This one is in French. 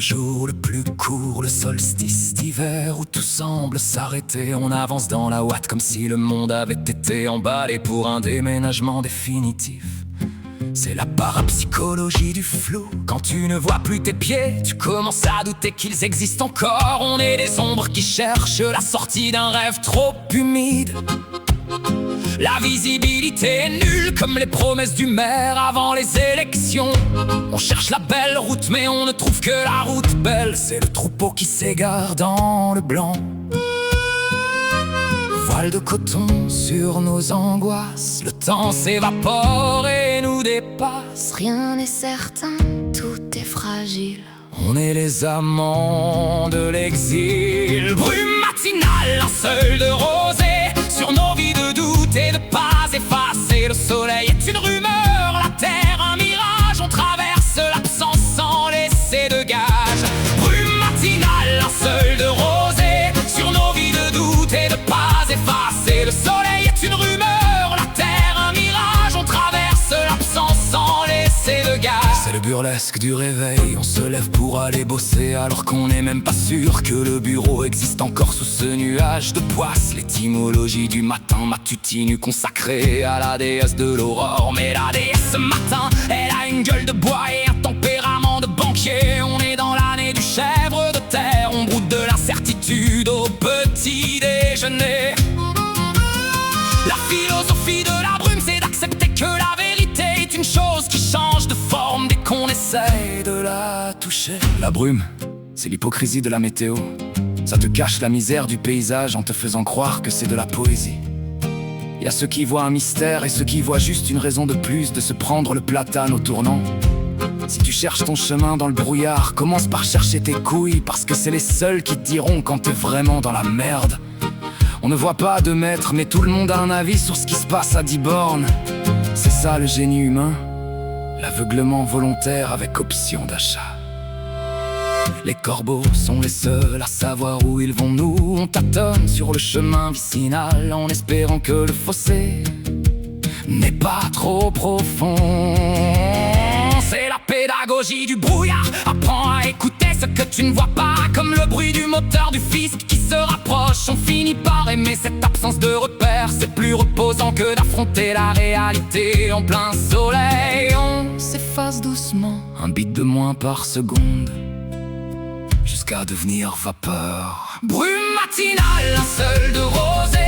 jour le plus court, le solstice d'hiver où tout semble s'arrêter. On avance dans la ouate comme si le monde avait été emballé pour un déménagement définitif. C'est la parapsychologie du flou. Quand tu ne vois plus tes pieds, tu commences à douter qu'ils existent encore. On est des ombres qui cherchent la sortie d'un rêve trop humide. La visibilité est nulle comme les promesses du maire avant les élections. On cherche la belle route mais on ne trouve que la route belle. C'est le troupeau qui s'égare dans le blanc. Voile de coton sur nos angoisses. Le temps s'évapore et nous dépasse. Rien n'est certain, tout est fragile. On est les amants de l'exil. Brume matinale, linceul de rosée sur nos vies de doute et de pas effacées. Le soleil est une rumeur, la terre un mirage. On traverse l'absence sans laisser de gage. Brume matinale, linceul de rosée sur nos vies de doute et de pas effacées. Le soleil est une rumeur, la terre un mirage. On traverse l'absence sans laisser de gage. C'est le burlesque du réveil, on se lève pour aller bosser alors qu'on n'est même pas sûr que le bureau existe encore sous ce nuage de poisse. L'étymologie du matin matutine consacrée à la déesse de l'aurore. Mais la déesse ce matin, elle a une gueule de bois et un tempérament de banquier. On est dans l'année du chèvre de terre, on broute de l'incertitude au petit déjeuner. La philosophie de la brume, c'est d'accepter que la vérité est une chose qui change de forme dès qu'on essaye de la toucher. La brume, c'est l'hypocrisie de la météo. Ça te cache la misère du paysage en te faisant croire que c'est de la poésie. Y a ceux qui voient un mystère et ceux qui voient juste une raison de plus de se prendre le platane au tournant. Si tu cherches ton chemin dans le brouillard, commence par chercher tes couilles, parce que c'est les seuls qui te diront quand t'es vraiment dans la merde. On ne voit pas à 2 mètres, mais tout le monde a un avis sur ce qui se passe à 10 bornes. C'est ça le génie humain, l'aveuglement volontaire avec option d'achat. Les corbeaux sont les seuls à savoir où ils vont. Nous, on tâtonne sur le chemin vicinal en espérant que le fossé n'est pas trop profond. C'est la pédagogie du brouillard. Apprends à écouter ce que tu ne vois pas, comme le bruit du moteur du fisc qui se rapproche. On finit par aimer cette absence de repères. C'est plus reposant que d'affronter la réalité en plein soleil. On s'efface doucement, un beat de moins par seconde, jusqu'à devenir vapeur. Brume matinale, linceul de rosée